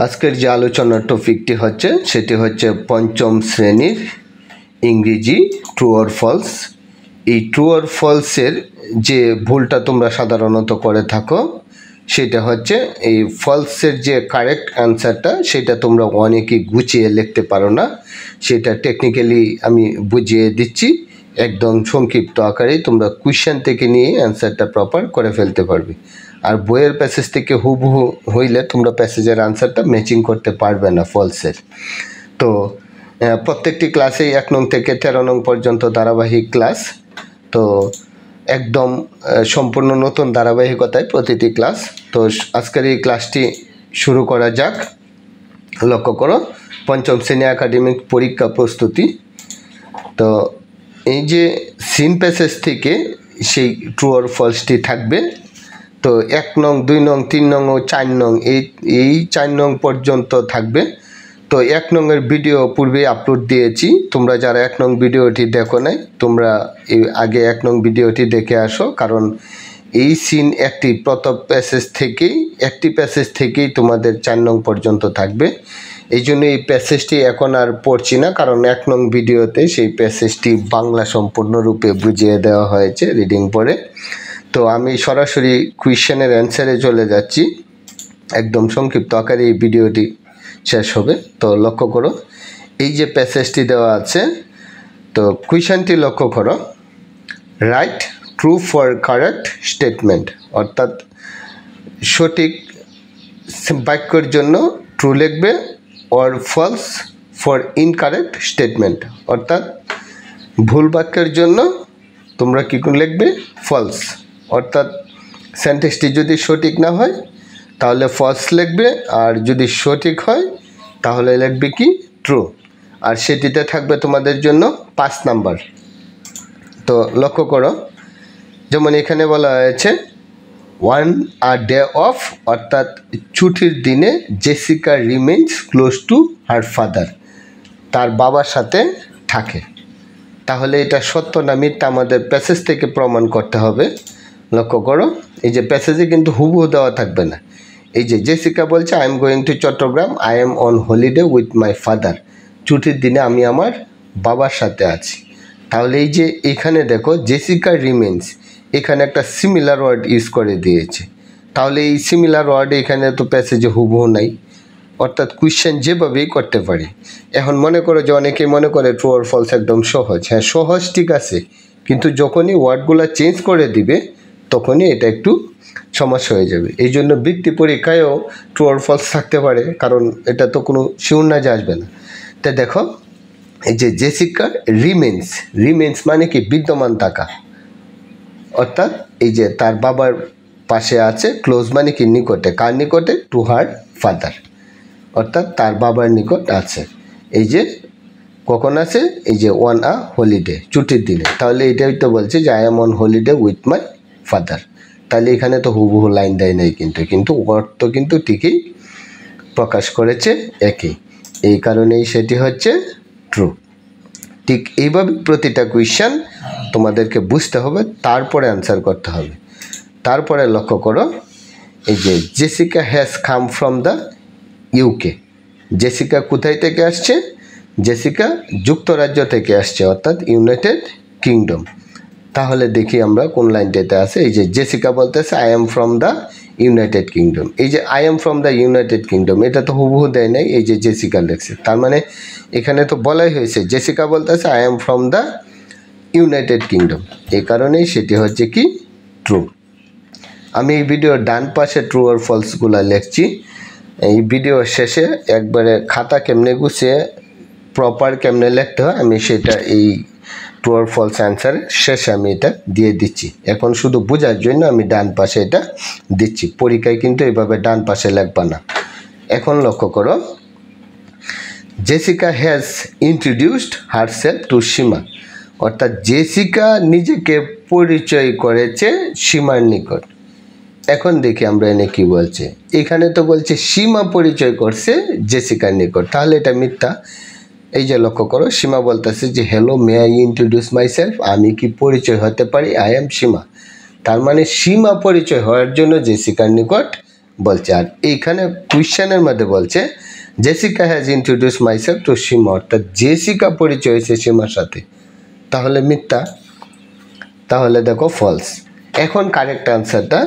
আজকের যে আলোচনার টপিকটি হচ্ছে সেটি হচ্ছে পঞ্চম শ্রেণীর ইংরেজি ট্রু অর ফলস। এই ট্রু অর ফলসের যে ভুলটা তোমরা সাধারণত করে থাকো সেটা হচ্ছে এই ফলসের যে কারেক্ট অ্যান্সারটা সেটা তোমরা অনেকেই গুছিয়ে লিখতে পারো না। সেটা টেকনিক্যালি আমি বুঝিয়ে দিচ্ছি, একদম সংক্ষিপ্ত আকারে তোমরা কোয়েশ্চেন থেকে নিয়ে অ্যান্সারটা প্রপার করে ফেলতে পারবে। আর বইয়ের প্যাসেজ থেকে হুবহু হইলে তোমরা প্যাসেজের আনসারটা ম্যাচিং করতে পারবে না ফলসের। তো প্রত্যেকটি ক্লাসেই 1 নং থেকে 13 নং পর্যন্ত ধারাবাহিক ক্লাস। তো একদম সম্পূর্ণ নতুন ধারাবাহিকতায় প্রতিটি ক্লাস। তো আজকের এই ক্লাসটি শুরু করা যাক। লক্ষ্য করো, পঞ্চম শ্রেণী একাডেমিক পরীক্ষা প্রস্তুতি। তো এই যে সিন প্যাসেজ থেকে সেই ট্রু অর ফলসটি থাকবে। তো 1 নং 2 নং 3 নং ও 4 নং এই 4 নং পর্যন্ত থাকবে। তো 1 নংয়ের ভিডিও পূর্বে আপলোড দিয়েছি, তোমরা যারা 1 নং ভিডিওটি দেখো নাই তোমরা আগে 1 নং ভিডিওটি দেখে আসো, কারণ এই সিন একটি প্রথম প্যাসেজ থেকেই তোমাদের 4 নং পর্যন্ত থাকবে। এই জন্য এই প্যাসেজটি এখন আর পড়ছি না, কারণ 1 নং ভিডিওতে সেই প্যাসেজটি বাংলা সম্পূর্ণরূপে বুঝিয়ে দেওয়া হয়েছে রিডিং পড়ে। তো আমি সরাসরি কোয়েশ্চেনের অ্যান্সারে চলে যাচ্ছি, একদম সংক্ষিপ্ত আকারে এই ভিডিওটি শেষ হবে। তো লক্ষ্য করো, এই যে প্যাসেজটি দেওয়া আছে, তো কোয়েশ্চেনটি লক্ষ্য করো, right true for correct statement, অর্থাৎ সঠিক বাক্যের জন্য ট্রু লিখবে, or false for incorrect statement, অর্থাৎ ভুল বাক্যের জন্য তোমরা কী লিখবে, ফলস। অর্থাৎ সেন্টেন্সটি যদি সঠিক না হয় তাহলে ফলস লিখবে, আর যদি সঠিক হয় তাহলে লিখবে কি, ট্রু। আর সেটিতে থাকবে তোমাদের জন্য 5 নাম্বার। তো লক্ষ্য করো, যেমন এখানে বলা হয়েছে ওয়ান আ ডে অফ, অর্থাৎ ছুটির দিনে Jessica remains close to her father, তার বাবার সাথে থাকে। তাহলে এটা সত্য না মিথ্যা আমাদের প্যাসেজ থেকে প্রমাণ করতে হবে। লক্ষ্য করো, এই যে প্যাসেজে কিন্তু হুবহু দেওয়া থাকবে না। এই যে জেসিকা বলছে I am going to Chittagong, I am on holiday with my father, ছুটির দিনে আমি আমার বাবার সাথে আছি। তাহলে এই যে এখানে দেখো জেসিকা রিমেন্স, এখানে একটা সিমিলার ওয়ার্ড ইউজ করে দিয়েছে। তাহলে এই সিমিলার ওয়ার্ড এখানে তো প্যাসেজে হুবহু নাই, অর্থাৎ কোয়েশ্চেন যেভাবেই করতে পারি। এখন মনে করো যে অনেকেই মনে করে ট্রু অর ফলস একদম সহজ। হ্যাঁ সহজ ঠিক আছে, কিন্তু যখনই ওয়ার্ডগুলো চেঞ্জ করে দিবে তখনই এটা একটু সমস্যা হয়ে যাবে। এই জন্য বৃত্তি পরীক্ষায়ও ট্রু অর ফলস থাকতে পারে, কারণ এটা তো কোনো শিওর না যে আসবে না। তা দেখো, এই যে জেসিকা রিমেন্স মানে কি, বিদ্যমান থাকা, অর্থাৎ এই যে তার বাবার পাশে আছে, ক্লোজ মানে কি নিকটে, কার নিকটে, টু হার ফাদার, অর্থাৎ তার বাবার নিকট আছে। এই যে কখন আছে, এই যে অন আ হলিডে, ছুটির দিনে। তাহলে এটাই তো বলছে যে I am on holiday with my father. তাহলে এখানে তো হুবহু লাইন দেয় নাই, কিন্তু অর্থ কিন্তু ঠিকই প্রকাশ করেছে একই, এই কারণেই সেটি হচ্ছে ট্রু। ঠিক এইভাবে প্রতিটা কোয়েশ্চেন তোমাদেরকে বুঝতে হবে, তারপরে অ্যান্সার করতে হবে। তারপরে লক্ষ্য করো, এই যে Jessica has come from the UK, Jessica কোথায় থেকে আসছে, জেসিকা যুক্তরাজ্য থেকে আসছে, অর্থাৎ ইউনাইটেড কিংডম। তাহলে দেখি আমরা কোন লাইনটাতে আছে। এই যে জেসিকা বলতেছে I am from the United kingdom, এই যে I am from the United kingdom এটা তো হুবহু দেয় নাই, এই যে জেসিকা লেখছে। তার মানে এখানে তো বলাই হয়েছে জেসিকা বলতেছে I am from the United kingdom, এই কারণেই সেটি হচ্ছে কি, ট্রু। আমি এই ভিডিওর ডান পাশে ট্রু আর ফলসগুলো লিখছি। এই ভিডিও শেষে একবারে খাতা কেমনে গুছিয়ে প্রপার কেমনে লিখতে হয় আমি সেটা এই ট্রু আর ফলস অ্যান্সার শেষে আমি এটা দিয়ে দিচ্ছি। এখন শুধু বোঝার জন্য আমি ডান পাশে এটা দিচ্ছি, পরীক্ষায় কিন্তু এইভাবে ডান পাশে লিখবা না। এখন লক্ষ্য করো, Jessica has introduced herself to Seema, অর্থাৎ জেসিকা নিজেকে পরিচয় করেছে সীমার নিকট। এখন দেখি আমরা এনে কি বলছে, এখানে তো বলছে সীমা পরিচয় করছে জেসিকার নিকট, তাহলে এটা মিথ্যা। এই যে লক্ষ্য করো, সীমা বলতেছে যে hello may I introduce my self, আমি কি পরিচয় হতে পারি, আই এম সীমা। তার মানে সীমা পরিচয় হওয়ার জন্য জেসিকার নিকট বলছে। আর এইখানে কোয়েশ্চেনের মধ্যে বলছে Jessica has introduce myself to Seema, অর্থাৎ জেসিকা পরিচয় হয়েছে সীমার সাথে, তাহলে মিথ্যা, তাহলে দেখো ফলস। এখন কারেক্ট আনসারটা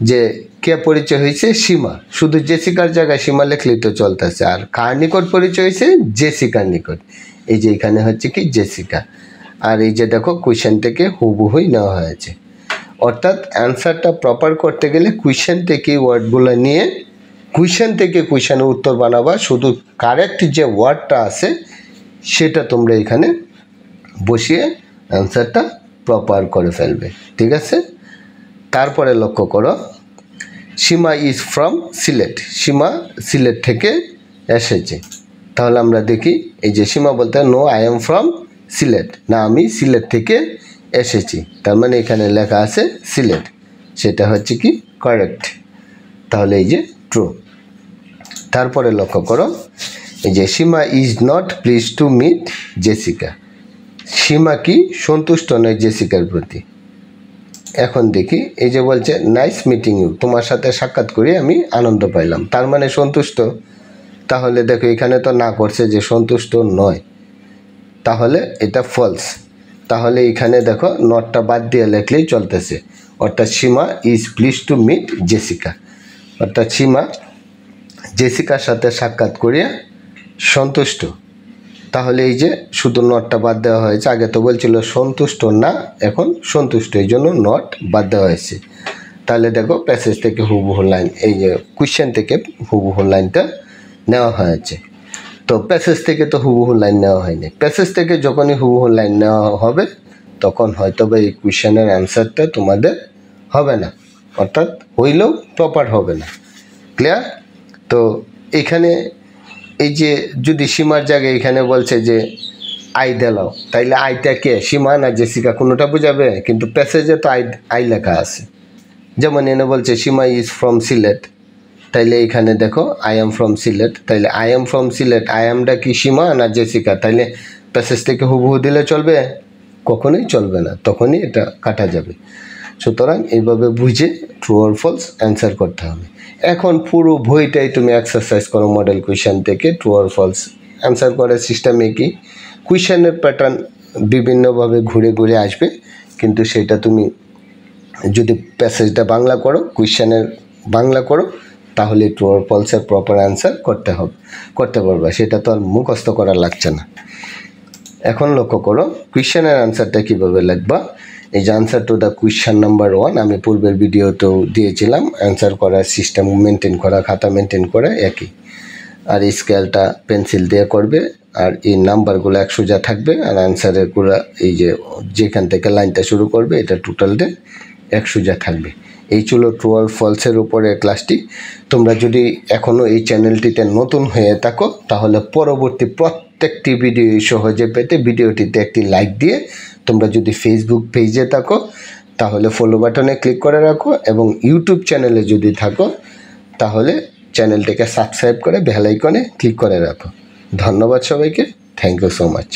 যে কে পরিচয় হয়েছে, সীমা, শুধু জেসিকার জায়গায় সীমা লিখলেই তো চলতেছে। আর কার নিকট পরিচয় হয়েছে, জেসিকার নিকট। এই যে এখানে হচ্ছে কি জেসিকা, আর এই যে দেখো কোয়েশ্চেন থেকে হুবহুই নেওয়া হয়েছে। অর্থাৎ অ্যান্সারটা প্রপার করতে গেলে কোয়েশ্চেন থেকে ওয়ার্ডগুলো নিয়ে কোয়েশ্চেন থেকে কোয়েশ্চেনের উত্তর বানাবা, শুধু কারেক্ট যে ওয়ার্ডটা আছে সেটা তোমরা এখানে বসিয়ে অ্যান্সারটা প্রপার করে ফেলবে, ঠিক আছে। তারপরে লক্ষ্য করো, সীমা ইজ ফ্রম সিলেট, সীমা সিলেট থেকে এসেছে। তাহলে আমরা দেখি, এই যে সীমা বলতে no I am from Sylhet, না আমি সিলেট থেকে এসেছি, তার মানে এখানে লেখা আছে সিলেট, সেটা হচ্ছে কি কারেক্ট, তাহলে এই যে ট্রু। তারপরে লক্ষ্য করো, এই যে Seema is not please to meet Jessica, Seema কি সন্তুষ্ট নয় জেসিকার প্রতি। এখন দেখি, এই যে বলছে নাইস মিটিং ইউ, তোমার সাথে সাক্ষাৎ করে আমি আনন্দ পাইলাম, তার মানে সন্তুষ্ট। তাহলে দেখো এখানে তো না করছে যে সন্তুষ্ট নয়, তাহলে এটা ফলস। তাহলে এখানে দেখো নটটা বাদ দিয়ে লেখলেই চলতেছে, অর্থাৎ Seema is please to meet Jessica, অর্থাৎ সীমা জেসিকার সাথে সাক্ষাৎ করিয়া সন্তুষ্ট। তাহলে এই যে শুধু নটটা বাদ দেওয়া হয়েছে, আগে তো বলছিল সন্তুষ্ট না, এখন সন্তুষ্ট, এই জন্য নট বাদ দেওয়া হয়েছে। তাহলে দেখো প্যাসেজ থেকে হুবহু লাইন, এই যে কোয়েশ্চেন থেকে হুবহু লাইনটা নেওয়া হয়েছে। তো প্যাসেজ থেকে তো হুবহু লাইন নেওয়া হয়নি, প্যাসেজ থেকে যখনই হুবহু লাইন নেওয়া হবে তখন হয়তো বা এই কোয়েশ্চেনের অ্যান্সারটা তোমাদের হবে না, অর্থাৎ হইলেও প্রপার হবে না। ক্লিয়ার? তো এখানে এই যে যদি সীমার জায়গায় এখানে বলছে যে আই দিলাও, তাইলে আইটা কে, সীমা না জেসিকা, কোনোটা বোঝাবে, কিন্তু প্যাসেজে তো আই লেখা আছে। যেমন এনে বলছে সীমা ইজ ফ্রম সিলেট, তাইলে এখানে দেখো আই এম ফ্রম সিলেট, তাইলে I am from Sylhet, I এমটা কি সীমা না জেসিকা, তাইলে প্যাসেজ থেকে হুবহু দিলে চলবে, কখনোই চলবে না, তখনই এটা কাটা যাবে। সুতরাং এইভাবে বুঝে ট্রু অর ফলস অ্যান্সার করতে হবে। এখন পুরো বইটাই তুমি এক্সারসাইজ করো মডেল কোয়েশ্চেন থেকে ট্রু অর ফলস অ্যান্সার করার সিস্টেমে কি, কোয়েশ্চেনের প্যাটার্ন বিভিন্নভাবে ঘুরে ঘুরে আসবে, কিন্তু সেটা তুমি যদি প্যাসেজটা বাংলা করো, কোয়েশ্চেনের বাংলা করো, তাহলে ট্রু অর ফলসের প্রপার অ্যান্সার করতে পারবে, সেটা তো আর মুখস্থ করা লাগছে না। এখন লক্ষ্য করো কোয়েশ্চেনের অ্যান্সারটা কীভাবে লিখবা। এই যে answer to the question number 1 আমি পূর্বের ভিডিওতেও দিয়েছিলাম, অ্যান্সার করার সিস্টেম মেনটেন করা, খাতা মেনটেন করা একই। আর স্কেলটা পেন্সিল দিয়ে করবে, আর এই নাম্বারগুলো 100 যা থাকবে, আর অ্যান্সারেরগুলো এই যে যেখান থেকে লাইনটা শুরু করবে এটা টোটালটা 100 যা থাকবে। এই ছিল ট্রু অর ফলসের উপরে ক্লাসটি। তোমরা যদি এখনও এই চ্যানেলটিতে নতুন হয়ে থাকো তাহলে পরবর্তী প্রত্যেকটি ভিডিও সহজে পেতে ভিডিওটিতে একটি লাইক দিয়ে, তোমরা যদি ফেসবুক পেজে থাকো তাহলে ফলো বাটনে ক্লিক করে রাখো, এবং ইউটিউব চ্যানেলে যদি থাকো তাহলে চ্যানেলটিকে সাবস্ক্রাইব করে বেল আইকনে ক্লিক করে রাখো। ধন্যবাদ সবাইকে, থ্যাংক ইউ সো মাচ।